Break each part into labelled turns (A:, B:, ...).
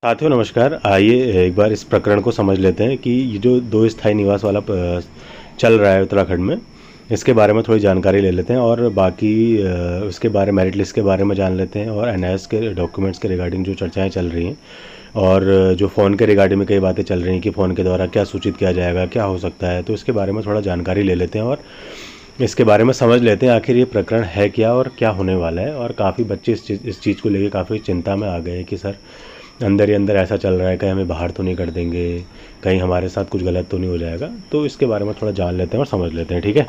A: साथियों नमस्कार। आइए एक बार इस प्रकरण को समझ लेते हैं कि ये जो दो स्थायी निवास वाला चल रहा है उत्तराखंड में, इसके बारे में थोड़ी जानकारी ले लेते हैं और बाकी उसके बारे मेरिट लिस्ट के बारे में जान लेते हैं और एनआईएस के डॉक्यूमेंट्स के रिगार्डिंग जो चर्चाएं चल रही हैं और जो फ़ोन के रिगार्डिंग में कई बातें चल रही हैं कि फ़ोन के द्वारा क्या सूचित किया जाएगा, क्या हो सकता है, तो इसके बारे में थोड़ा जानकारी ले लेते हैं और इसके बारे में समझ लेते हैं आखिर ये प्रकरण है क्या और क्या होने वाला है। और काफ़ी बच्चे इस चीज़ को लेकर काफ़ी चिंता में आ गए हैं कि सर अंदर ही अंदर ऐसा चल रहा है, कहीं हमें बाहर तो नहीं कर देंगे, कहीं हमारे साथ कुछ गलत तो नहीं हो जाएगा। तो इसके बारे में थोड़ा जान लेते हैं और समझ लेते हैं, ठीक है।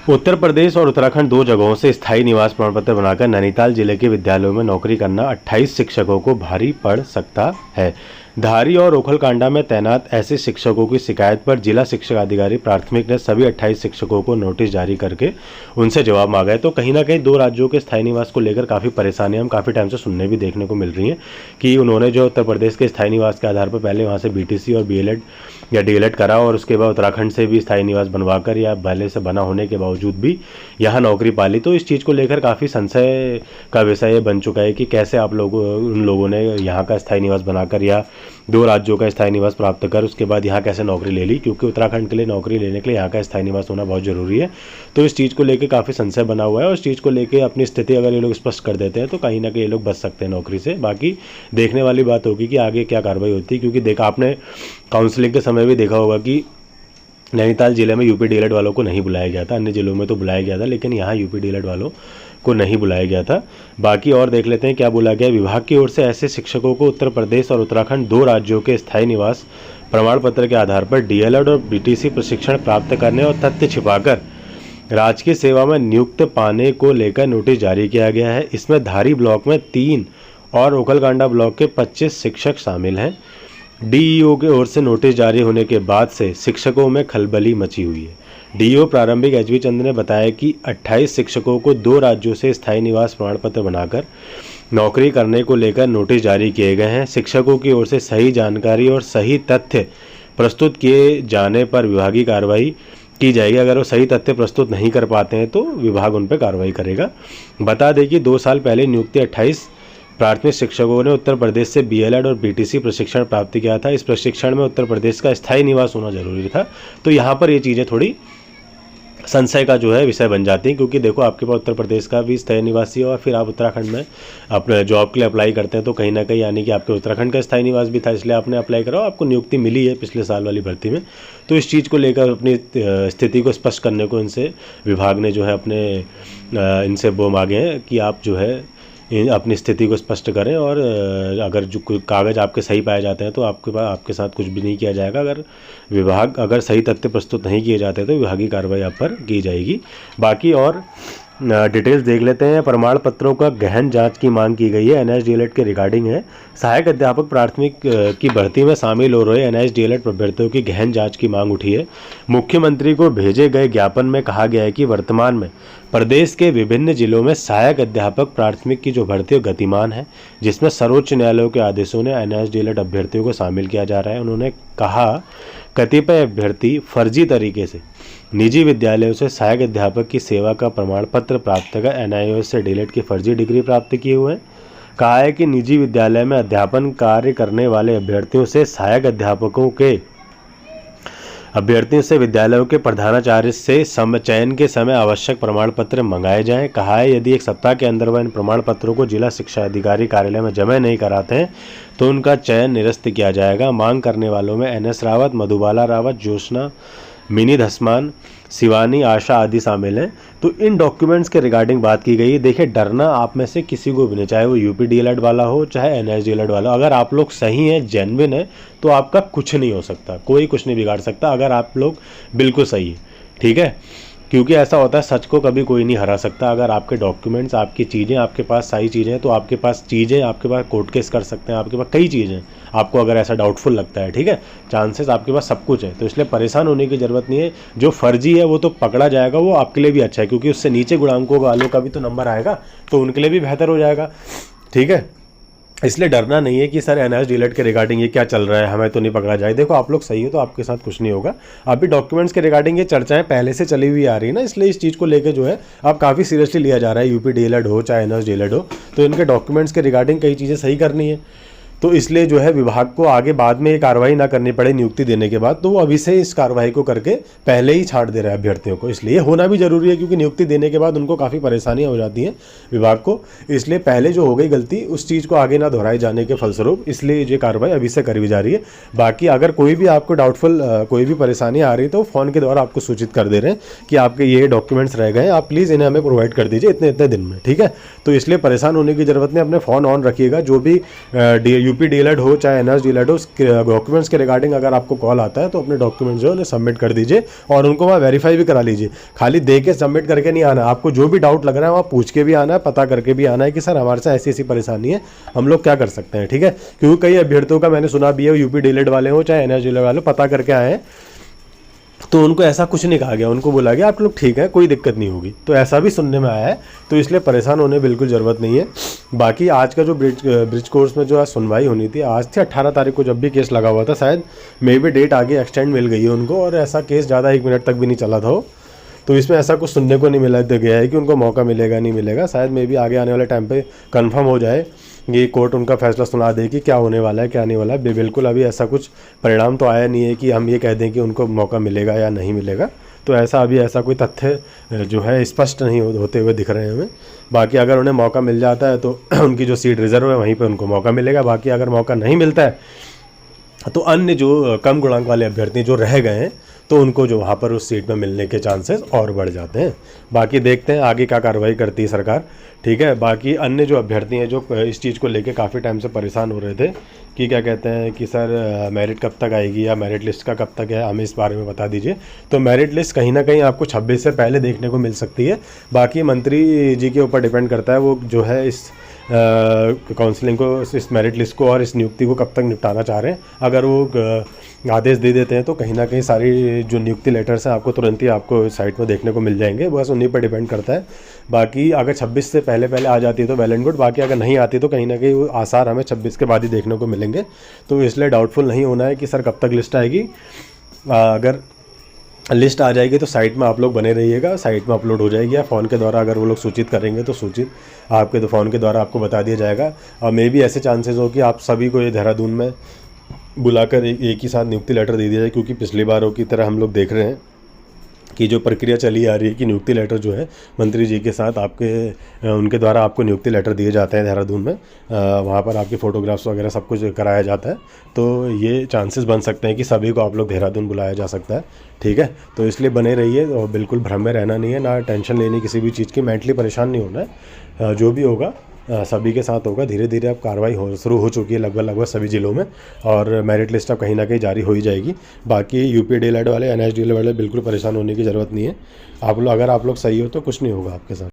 A: उत्तर प्रदेश और उत्तराखंड दो जगहों से स्थायी निवास प्रमाण पत्र बनाकर नैनीताल जिले के विद्यालयों में नौकरी करना 28 शिक्षकों को भारी पड़ सकता है। धारी और ओखलकांडा में तैनात ऐसे शिक्षकों की शिकायत पर जिला शिक्षा अधिकारी प्राथमिक ने सभी 28 शिक्षकों को नोटिस जारी करके उनसे जवाब मांगा है। तो कहीं ना कहीं दो राज्यों के स्थायी निवास को लेकर काफ़ी परेशानियां हम काफ़ी टाइम से सुनने भी देखने को मिल रही हैं कि उन्होंने जो उत्तर प्रदेश के स्थायी निवास के आधार पर पहले वहाँ से बीटीसी और बीएलएड या डीएलएड करा और उसके बाद उत्तराखंड से भी स्थायी निवास बनवाकर या पहले से बना होने के बावजूद भी यहाँ नौकरी पाली। तो इस चीज़ को लेकर काफ़ी संशय का विषय बन चुका है कि कैसे आप उन लोगों ने यहाँ का स्थायी निवास बनाकर या दो राज्यों का स्थायी निवास प्राप्त कर उसके बाद यहाँ कैसे नौकरी ले ली, क्योंकि उत्तराखंड के लिए नौकरी लेने के लिए यहाँ का स्थायी निवास होना बहुत ज़रूरी है। तो इस चीज़ को लेकर काफ़ी संशय बना हुआ है और इस चीज़ को लेकर अपनी स्थिति अगर ये लोग स्पष्ट कर देते हैं तो कहीं ना कहीं ये लोग बच सकते हैं नौकरी से। बाकी देखने वाली बात होगी कि आगे क्या कार्रवाई होती है, क्योंकि देखा आपने काउंसलिंग के समय भी देखा होगा कि नैनीताल जिले में यूपी डीएलएड वालों को नहीं बुलाया गया था, अन्य जिलों में तो बुलाया गया था, लेकिन यहाँ यूपी डीएलएड वालों को नहीं बुलाया गया था। बाकी और देख लेते हैं क्या बोला गया। विभाग की ओर से ऐसे शिक्षकों को उत्तर प्रदेश और उत्तराखंड दो राज्यों के स्थायी निवास प्रमाण पत्र के आधार पर डीएलएड और बीटीसी प्रशिक्षण प्राप्त करने और तथ्य छिपाकर राजकीय सेवा में नियुक्त पाने को लेकर नोटिस जारी किया गया है। इसमें धारी ब्लॉक में 3 और ओखलकांडा ब्लॉक के 25 शिक्षक शामिल हैं। डीईओ की ओर से नोटिस जारी होने के बाद से शिक्षकों में खलबली मची हुई है। डीईओ प्रारंभिक एचवी चंद ने बताया कि 28 शिक्षकों को दो राज्यों से स्थायी निवास प्रमाण पत्र बनाकर नौकरी करने को लेकर नोटिस जारी किए गए हैं। शिक्षकों की ओर से सही जानकारी और सही तथ्य प्रस्तुत किए जाने पर विभागीय कार्रवाई की जाएगी। अगर वो सही तथ्य प्रस्तुत नहीं कर पाते हैं तो विभाग उन पर कार्रवाई करेगा। बता दें कि 2 साल पहले नियुक्ति 28 प्राथमिक शिक्षकों ने उत्तर प्रदेश से बीएलएड और बीटीसी प्रशिक्षण प्राप्त किया था। इस प्रशिक्षण में उत्तर प्रदेश का स्थायी निवास होना जरूरी था। तो यहाँ पर ये चीज़ें थोड़ी संशय का जो है विषय बन जाती हैं, क्योंकि देखो आपके पास उत्तर प्रदेश का भी स्थायी निवासी और फिर आप उत्तराखंड में अपने जॉब के लिए अप्लाई करते हैं तो कहीं ना कहीं यानी कि आपके उत्तराखंड का स्थायी निवास भी था, इसलिए आपने अप्लाई करा, आपको नियुक्ति मिली है पिछले साल वाली भर्ती में। तो इस चीज़ को लेकर अपनी स्थिति को स्पष्ट करने को इनसे विभाग ने जो है अपने इनसे वो मांगे हैं कि आप जो है अपनी स्थिति को स्पष्ट करें और अगर जो कागज़ आपके सही पाए जाते हैं तो आपके साथ कुछ भी नहीं किया जाएगा। अगर सही तथ्य प्रस्तुत नहीं किए जाते तो विभागीय कार्रवाई आप पर की जाएगी। बाकी और डिटेल्स देख लेते हैं। प्रमाण पत्रों का गहन जांच की मांग की गई है। एनआईएस डीएलएड के रिगार्डिंग है। सहायक अध्यापक प्राथमिक की भर्ती में शामिल हो रहे एनआईएस डीएलएड अभ्यर्थियों की गहन जांच की मांग उठी है। मुख्यमंत्री को भेजे गए ज्ञापन में कहा गया है कि वर्तमान में प्रदेश के विभिन्न जिलों में सहायक अध्यापक प्राथमिक की जो भर्ती गतिमान है, जिसमें सर्वोच्च न्यायालय के आदेशों ने एनआईएस डीएलएड अभ्यर्थियों को शामिल किया जा रहा है। उन्होंने कहा कतिपय अभ्यर्थी फर्जी तरीके से निजी विद्यालयों से सहायक अध्यापक की सेवा का प्रमाण पत्र प्राप्त कर एनआईएस से डीएलएड की फर्जी डिग्री प्राप्त किए हुए हैं। कहा है कि निजी विद्यालय में अध्यापन कार्य करने वाले अभ्यर्थियों से सहायक अभ्यर्थियों से विद्यालयों के प्रधानाचार्य से चयन के समय आवश्यक प्रमाण पत्र मंगाए जाएं। कहा है यदि 1 सप्ताह के अंदर वह इन प्रमाण पत्रों को जिला शिक्षा अधिकारी कार्यालय में जमा नहीं कराते हैं तो उनका चयन निरस्त किया जाएगा। मांग करने वालों में एनएस रावत, मधुबाला रावत, ज्योत्सना, मिनी धसमान, शिवानी, आशा आदि शामिल हैं। तो इन डॉक्यूमेंट्स के रिगार्डिंग बात की गई है। देखिए डरना आप में से किसी को भी नहीं, चाहे वो यूपी डीएलएड वाला हो चाहे एनआईएस डीएलएड वाला। अगर आप लोग सही हैं, जेन्युइन है, तो आपका कुछ नहीं हो सकता, कोई कुछ नहीं बिगाड़ सकता अगर आप लोग बिल्कुल सही है, ठीक है। क्योंकि ऐसा होता है, सच को कभी कोई नहीं हरा सकता। अगर आपके डॉक्यूमेंट्स, आपकी चीज़ें आपके पास सही चीज़ें हैं तो आपके पास चीज़ें, आपके पास कोर्ट केस कर सकते हैं, आपके पास कई चीज़ें आपको अगर ऐसा डाउटफुल लगता है, ठीक है, चांसेस आपके पास सब कुछ है। तो इसलिए परेशान होने की ज़रूरत नहीं है। जो फर्जी है वो तो पकड़ा जाएगा, वो आपके लिए भी अच्छा है, क्योंकि उससे नीचे गुणांकों वालों का भी तो नंबर आएगा तो उनके लिए भी बेहतर हो जाएगा, ठीक है। इसलिए डरना नहीं है कि सर एनआईएस डीएलएड के रिगार्डिंग ये क्या चल रहा है, हमें तो नहीं पकड़ा जाए। देखो आप लोग सही हो तो आपके साथ कुछ नहीं होगा। अभी डॉक्यूमेंट्स के रिगार्डिंग ये चर्चाएं पहले से चली हुई आ रही है ना, इसलिए इस चीज़ को लेकर जो है अब काफ़ी सीरियसली लिया जा रहा है। यूपी डीएलएड हो चाहे एनआईएस डीएलएड हो, तो इनके डॉक्यूमेंट्स के रिगार्डिंग कई चीज़ें सही करनी है। तो इसलिए जो है विभाग को आगे बाद में ये कार्रवाई ना करनी पड़े नियुक्ति देने के बाद, तो वो अभी से इस कार्रवाई को करके पहले ही छांट दे रहा है अभ्यर्थियों को। इसलिए होना भी जरूरी है, क्योंकि नियुक्ति देने के बाद उनको काफ़ी परेशानियां हो जाती हैं विभाग को। इसलिए पहले जो हो गई गलती, उस चीज़ को आगे ना दोहराए जाने के फलस्वरूप इसलिए ये कार्रवाई अभी से करी जा रही है। बाकी अगर कोई भी आपको डाउटफुल कोई भी परेशानी आ रही है तो फ़ोन के द्वारा आपको सूचित कर दे रहे हैं कि आपके ये डॉक्यूमेंट्स रह गए हैं, आप प्लीज़ इन्हें हमें प्रोवाइड कर दीजिए इतने इतने दिन में, ठीक है। तो इसलिए परेशान होने की ज़रूरत नहीं, अपने फ़ोन ऑन रखिएगा। जो भी यूपी डीएलएड हो चाहे NS डीएलएड हो, डॉक्यूमेंट्स के रिगार्डिंग अगर आपको कॉल आता है तो अपने डॉक्यूमेंट्स जो है उन्हें सबमिट कर दीजिए और उनको वहाँ वेरीफाई भी करा लीजिए। खाली दे के सबमिट करके नहीं आना, आपको जो भी डाउट लग रहा है वहाँ पूछ के भी आना है, पता करके भी आना है कि सर हमारे साथ ऐसी ऐसी परेशानी है, हम लोग क्या कर सकते हैं, ठीक है। क्योंकि कई अभ्यर्थियों का मैंने सुना भी है, यूपी डीएलएड वाले हो चाहे NS डीएलएड वाले पता करके आए हैं तो उनको ऐसा कुछ नहीं कहा गया, उनको बोला गया आप लोग ठीक है, कोई दिक्कत नहीं होगी। तो ऐसा भी सुनने में आया है, तो इसलिए परेशान होने बिल्कुल ज़रूरत नहीं है। बाकी आज का जो ब्रिज कोर्स में जो आज सुनवाई होनी थी, आज थी 18 तारीख को, जब भी केस लगा हुआ था, शायद मे भी डेट आगे एक्सटेंड मिल गई है उनको, और ऐसा केस ज़्यादा 1 मिनट तक भी नहीं चला था वो। तो इसमें ऐसा कुछ सुनने को नहीं मिला गया है कि उनको मौका मिलेगा नहीं मिलेगा। शायद मे भी आगे आने वाले टाइम पे कंफर्म हो जाए, ये कोर्ट उनका फैसला सुना दे कि क्या होने वाला है क्या नहीं वाला है। बिल्कुल अभी ऐसा कुछ परिणाम तो आया नहीं है कि हम ये कह दें कि उनको मौका मिलेगा या नहीं मिलेगा। तो ऐसा अभी ऐसा कोई तथ्य जो है स्पष्ट नहीं होते हुए दिख रहे हैं हमें। बाकी अगर उन्हें मौका मिल जाता है तो उनकी जो सीट रिजर्व है वहीं पर उनको मौका मिलेगा। बाकी अगर मौका नहीं मिलता है तो अन्य जो कम गुणांक वाले अभ्यर्थी जो रह गए हैं तो उनको जो वहाँ पर उस सीट में मिलने के चांसेस और बढ़ जाते हैं। बाकी देखते हैं आगे क्या कार्रवाई करती है सरकार, ठीक है। बाकी अन्य जो अभ्यर्थी हैं जो इस चीज़ को लेके काफ़ी टाइम से परेशान हो रहे थे कि क्या कहते हैं कि सर मेरिट कब तक आएगी या मेरिट लिस्ट का कब तक है, हमें इस बारे में बता दीजिए। तो मेरिट लिस्ट कहीं ना कहीं आपको 26 से पहले देखने को मिल सकती है। बाकी मंत्री जी के ऊपर डिपेंड करता है वो जो है इस काउंसलिंग को, इस मेरिट लिस्ट को और इस नियुक्ति को कब तक निपटाना चाह रहे हैं। अगर वो आदेश दे देते हैं तो कहीं ना कहीं सारी जो नियुक्ति लेटर्स हैं आपको तुरंत ही आपको साइट में देखने को मिल जाएंगे, बस उन्हीं पर डिपेंड करता है। बाकी अगर 26 से पहले आ जाती है तो वेल एंड गुड, बाकी अगर नहीं आती तो कहीं ना कहीं वो आसार हमें 26 के बाद ही देखने को मिलेंगे। तो इसलिए डाउटफुल नहीं होना है कि सर कब तक लिस्ट आएगी। अगर लिस्ट आ जाएगी तो साइट में आप लोग बने रहिएगा, साइट में अपलोड हो जाएगी या फ़ोन के द्वारा अगर वो लोग सूचित करेंगे तो सूचित आपके तो फ़ोन के द्वारा आपको बता दिया जाएगा। और मे भी ऐसे चांसेस हो कि आप सभी को ये देहरादून में बुलाकर एक ही साथ नियुक्ति लेटर दे दिया जाए, क्योंकि पिछली बारों की तरह हम लोग देख रहे हैं कि जो प्रक्रिया चली आ रही है कि नियुक्ति लेटर जो है मंत्री जी के साथ उनके द्वारा आपको नियुक्ति लेटर दिए जाते हैं देहरादून में, वहाँ पर आपके फ़ोटोग्राफ्स वगैरह सब कुछ कराया जाता है। तो ये चांसेस बन सकते हैं कि सभी को आप लोग देहरादून बुलाया जा सकता है, ठीक है। तो इसलिए बने रहिए और बिल्कुल भ्रम में रहना नहीं है, ना टेंशन लेनी किसी भी चीज़ की, मेंटली परेशान नहीं होना है। जो भी होगा सभी के साथ होगा। धीरे धीरे अब कार्रवाई शुरू हो चुकी है लगभग सभी ज़िलों में, और मेरिट लिस्ट अब कहीं ना कहीं जारी हो ही जाएगी। बाकी यूपी डीएलएड वाले NS डीएलएड वाले बिल्कुल परेशान होने की ज़रूरत नहीं है। अगर आप लोग सही हो तो कुछ नहीं होगा आपके साथ।